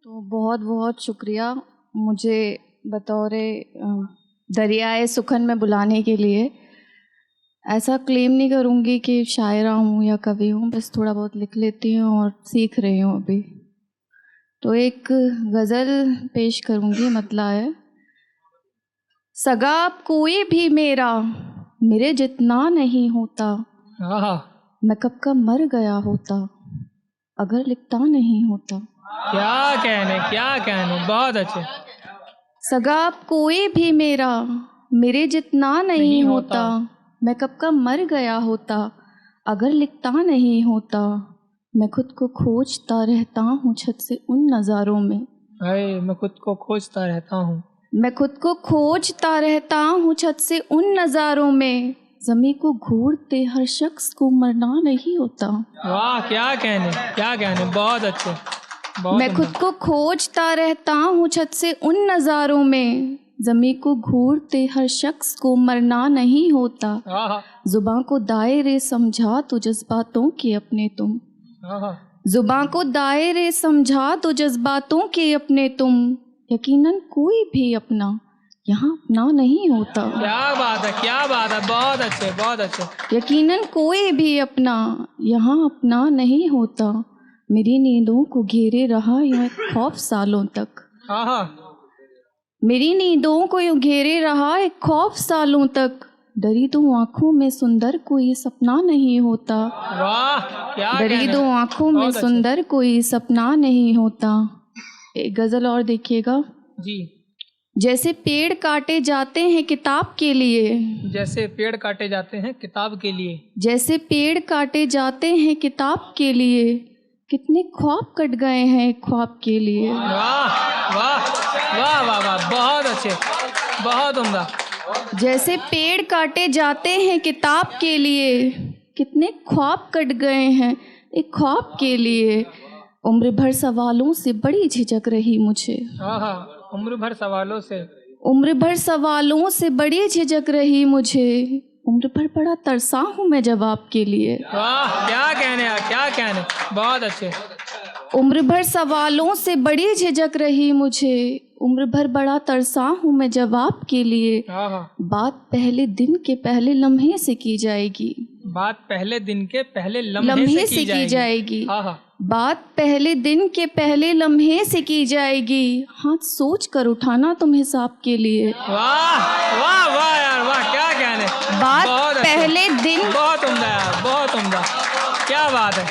तो बहुत बहुत शुक्रिया मुझे बतौर दरियाए सुखन में बुलाने के लिए। ऐसा क्लेम नहीं करूँगी कि शायरा हूँ या कवि हूँ, बस थोड़ा बहुत लिख लेती हूँ और सीख रही हूँ अभी। तो एक गज़ल पेश करूँगी, मतला है। सगा कोई भी मेरा मेरे जितना नहीं होता, मैं कब का मर गया होता अगर लिखता नहीं होता। क्या कहने, बहुत अच्छे। सगा कोई भी मेरा मेरे जितना नहीं होता, मैं कब का मर गया होता अगर लिखता नहीं होता। मैं खुद को खोजता रहता हूँ छत से उन नज़ारों में। मैं खुद को खोजता रहता हूँ, मैं खुद को खोजता रहता हूँ छत से उन नज़ारों में। ज़मीं को घूरते हर शख्स को मरना नहीं होता। वाह, क्या कहने, बहुत अच्छे। मैं खुद को खोजता रहता हूँ छत से उन नज़ारों में। ज़मीं को घूरते हर शख्स को मरना नहीं होता। ज़ुबां को दायरे समझा तो जज्बातों के अपने तुम। ज़ुबां को दायरे समझा तो जज्बातों के अपने तुम। यकीनन कोई भी अपना यहाँ अपना नहीं होता। क्या बात है, बहुत अच्छे। यकीनन कोई भी अपना यहाँ अपना नहीं होता। मेरी नींदों को घेरे रहा यूं एक खौफ सालों तक। मेरी नींदों को यूं घेरे रहा एक खौफ सालों तक। डरी दो आँखों में सुंदर कोई सपना नहीं होता। वाह, क्या डरी दो आँखों में सुंदर कोई सपना नहीं होता। एक गज़ल और देखिएगा जी। जैसे पेड़ काटे जाते हैं किताब के लिए, जैसे पेड़ काटे जाते हैं किताब के लिए, जैसे पेड़ काटे जाते हैं किताब के लिए, कितने ख्वाब कट गए हैं ख्वाब के लिए। वाह वाह वाह वाह वाह, बहुत अच्छे, बहुत उम्दा। जैसे पेड़ काटे जाते हैं किताब के लिए, कितने ख्वाब कट गए हैं एक ख्वाब के लिए। उम्र भर सवालों से बड़ी झिझक रही मुझे। उम्र भर सवालों से बड़ी झिझक रही मुझे। उम्र भर बड़ा तरसा हूँ मैं जवाब के लिए। वाह, क्या कहने, बहुत अच्छे। उम्र भर सवालों से बड़ी झिझक रही मुझे। उम्र भर बड़ा तरसा हूँ मैं जवाब के लिए। बात पहले दिन के पहले लम्हे से की जाएगी। बात पहले दिन के पहले लम्हे से की जाएगी। बात पहले दिन के पहले लम्हे से की जाएगी। हाथ सोच कर उठाना तुम हिसाब के लिए। वाह वाह वाह यार, वाह, क्या कहने। बात पहले दिन, बहुत उम्दा यार, बहुत उम्दा। क्या बात है।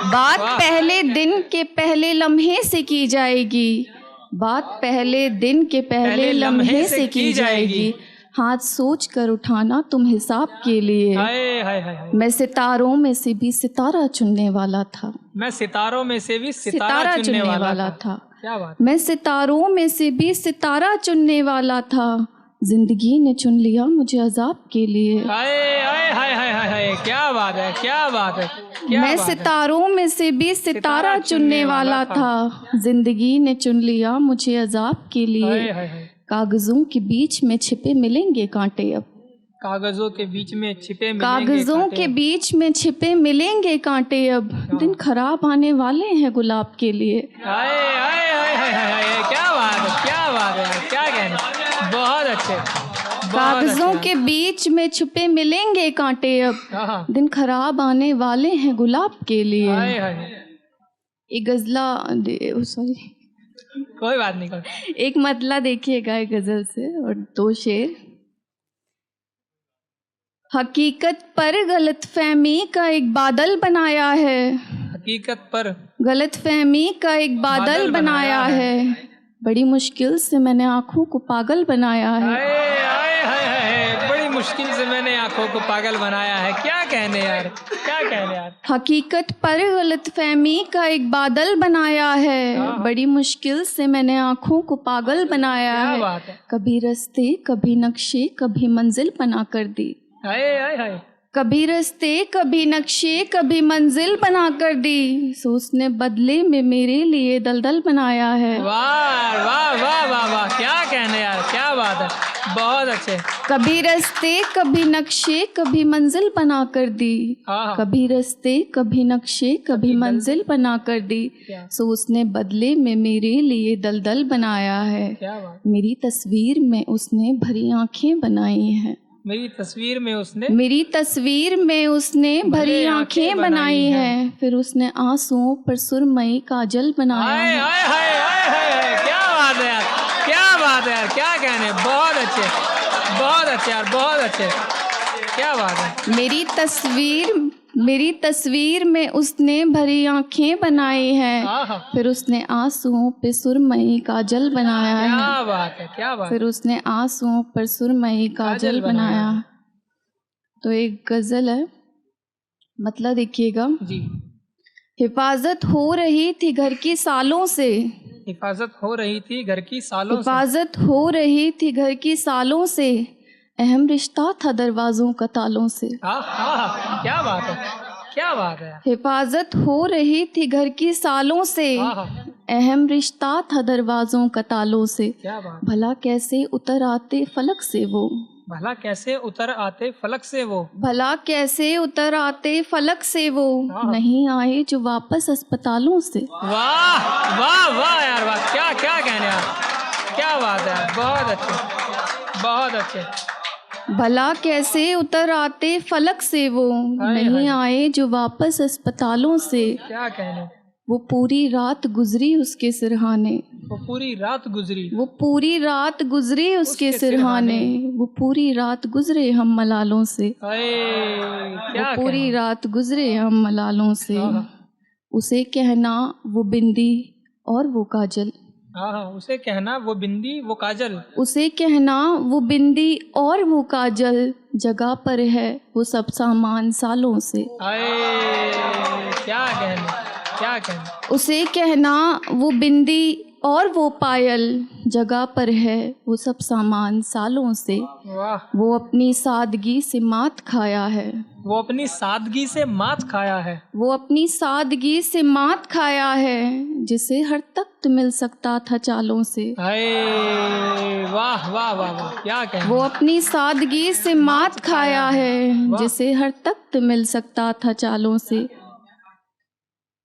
बात पहले दिन के पहले लम्हे से की जाएगी। बात पहले दिन के पहले लम्हे से की जाएगी। हाथ सोच कर उठाना तुम हिसाब के लिए। मैं सितारों में से भी सितारा चुनने वाला था। मैं सितारों में से भी सितारा चुनने वाला था। क्या बात। मैं सितारों में से भी सितारा चुनने वाला था। जिंदगी ने चुन लिया मुझे अजाब के लिए। क्या बात है। मैं सितारों में से भी सितारा चुनने वाला था। जिंदगी ने चुन लिया मुझे अजाब के लिए। कागजों के बीच में छिपे मिलेंगे कांटे अब। कागजों के बीच में छिपे मिलेंगे कांटे अब। दिन खराब आने वाले हैं गुलाब के लिए। क्या बात है, क्या कहने, बहुत अच्छे। कागजों के बीच में छुपे मिलेंगे कांटे अब। दिन खराब आने वाले हैं गुलाब के लिए। एक गजला, सॉरी, कोई बात नहीं। एक मतला देखिएगा एक गजल से और दो शेर। हकीकत पर गलतफहमी का एक बादल बनाया है। हकीकत पर गलतफहमी का एक बादल बनाया है। बड़ी मुश्किल से मैंने आँखों को पागल बनाया है। बड़ी मुश्किल से मैंने आँखों को पागल बनाया है। क्या कहने यार। हकीकत पर गलतफहमी का एक बादल बनाया है। बड़ी मुश्किल से मैंने आँखों को पागल बनाया है। कभी रास्ते, कभी नक्शे, कभी मंजिल बना कर दी। कभी रास्ते कभी नक्शे कभी मंजिल बना कर दी, सो उसने बदले में मेरे लिए दलदल बनाया है। वाह वाह वाह वाह वाह, क्या कहने यार, क्या बात है, बहुत अच्छे। कभी रास्ते कभी नक्शे कभी मंजिल बना कर दी, हाँ कभी रास्ते कभी नक्शे कभी मंजिल बना कर दी, क्या सो उसने बदले में मेरे लिए दलदल बनाया है। क्या बात, मेरी तस्वीर में उसने भरी आंखें बनाई हैं। मेरी तस्वीर में उसने मेरी तस्वीर में उसने भरी आंखें बनाई हैं, फिर उसने आंसुओं पर सुरमई काजल बनाया हाय है। हाय हाय हाय हाय हाय, क्या बात है यार, क्या बात है यार, क्या कहने, बहुत अच्छे, बहुत अच्छे यार, बहुत अच्छे, क्या बात है। मेरी तस्वीर में उसने भरी आंखें बनाई हैं, आहा, फिर उसने आंसुओं पे सुरमई काजल बनाया है। क्या बात है, क्या बात, फिर उसने आंसुओं पर सुरमई काजल बनाया। तो एक गजल है, मतलब देखिएगा। जी। हिफाजत हो रही थी घर की सालों से, हिफाजत हो रही थी घर की सालों से, हिफाजत हो रही थी घर की सालों से, अहम रिश्ता था दरवाजों का तालों से। क्या बात है, क्या बात है। हिफाजत हो रही थी घर की सालों से, अहम रिश्ता था दरवाजों का तालों से। क्या बात, भला कैसे उतर आते फलक से वो, भला कैसे उतर आते फलक से वो, भला कैसे उतर आते फलक से वो, नहीं आए जो वापस अस्पतालों से। वाह वाह वाह यार, वाह, क्या क्या कहने यार, क्या बात है, बहुत अच्छे, बहुत अच्छे। भला कैसे उतर आते फलक से वो, नहीं आए जो वापस अस्पतालों से। क्या कहने, वो पूरी रात गुजरी उसके सिरहाने, वो पूरी रात गुजरी, वो पूरी रात गुजरी उसके सिरहाने, वो पूरी रात गुजरे हम मलालों से। क्या वो पूरी रात गुजरे हम मलालों से। उसे कहना वो बिंदी और वो काजल, उसे कहना वो बिंदी वो काजल, उसे कहना वो बिंदी और वो काजल, जगह पर है वो सब सामान सालों से। क्या कहने, क्या कहने। उसे कहना वो बिंदी और वो पायल, जगह पर है वो सब सामान सालों से। वाह, वो अपनी सादगी से मात खाया है, वो अपनी सादगी से मात खाया है, वो अपनी सादगी से मात खाया है, जिसे हर तख्त मिल सकता था चालों से। वाह वाह वाह वाह, क्या कहने। वो अपनी सादगी से मात खाया है, जिसे हर तख्त मिल सकता था चालों से।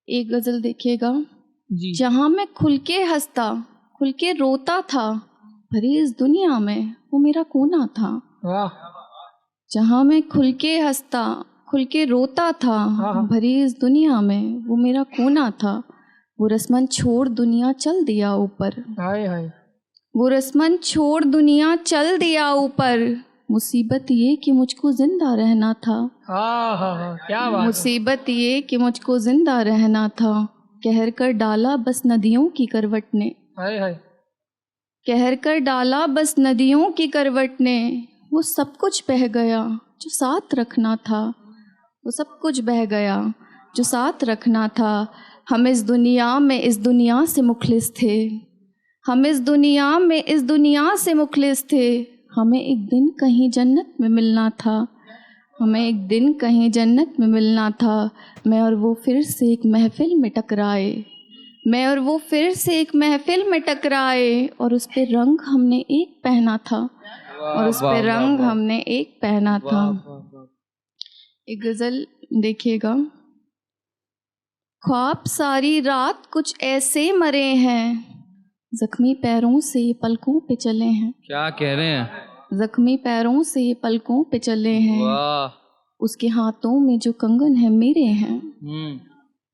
एक गजल देखिएगा। जहाँ मैं खुल के हंसता खुल के रोता था, भरी इस दुनिया में वो मेरा कोना था। वाह, जहाँ मैं खुल के हंसता खुल के रोता था, भरी इस दुनिया में वो मेरा कोना था। वो रस्मन छोड़ दुनिया चल दिया ऊपर, हाय हाय, वो रस्मन छोड़ दुनिया चल दिया ऊपर। मुसीबत ये कि मुझको जिंदा रहना था, क्या बात, मुसीबत ये कि मुझको जिंदा रहना था। कहर कर डाला बस नदियों की करवट ने, हाय हाय, कहर कर डाला बस नदियों की करवट ने। वो सब कुछ बह गया जो साथ रखना था, वो सब कुछ बह गया जो साथ रखना था। हम इस दुनिया में इस दुनिया से मुखलिस थे, हम इस दुनिया में इस दुनिया से मुखलिस थे। हमें एक दिन कहीं जन्नत में मिलना था, हमें एक दिन कहीं जन्नत में मिलना था। मैं और वो फिर से एक महफिल में टकराए, मैं और वो फिर से एक महफिल में टकराए। और उस पे रंग हमने एक पहना था, और उस पे रंग हमने एक पहना था। एक गज़ल देखिएगा। ख्वाब सारी रात कुछ ऐसे मरे हैं, जख्मी पैरों से ये पलकों पे चले हैं। क्या कह रहे हैं? जख्मी पैरों से ये पलकों पे चले हैं। वाह, उसके हाथों में जो कंगन है मेरे हैं,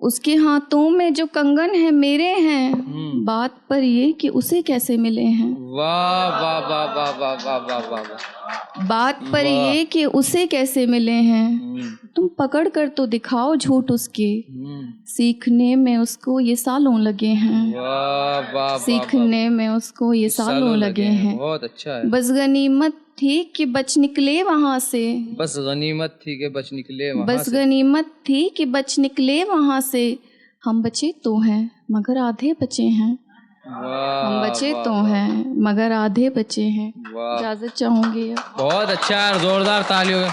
उसके हाथों में जो कंगन है मेरे हैं। बात पर ये कि उसे कैसे मिले हैं। वाह वाह वाह वाह वाह वाह वाह वाह वाह। बात पर ये कि उसे कैसे मिले हैं। तुम पकड़ कर तो दिखाओ झूठ उसके, सीखने में उसको ये सालों लगे हैं। वाह वाह, सीखने में उसको ये सालों लगे हैं। बहुत अच्छा है। बस गनीमत थी कि बच निकले वहाँ से, बस गनीमत थी कि बच निकले वहाँ बस गनीमत थी कि बच निकले वहाँ से। हम बचे तो हैं मगर आधे बचे हैं, हम बचे तो हैं मगर आधे बचे हैं। इजाज़त चाहूँगी। बहुत अच्छा, जोरदार तालियों।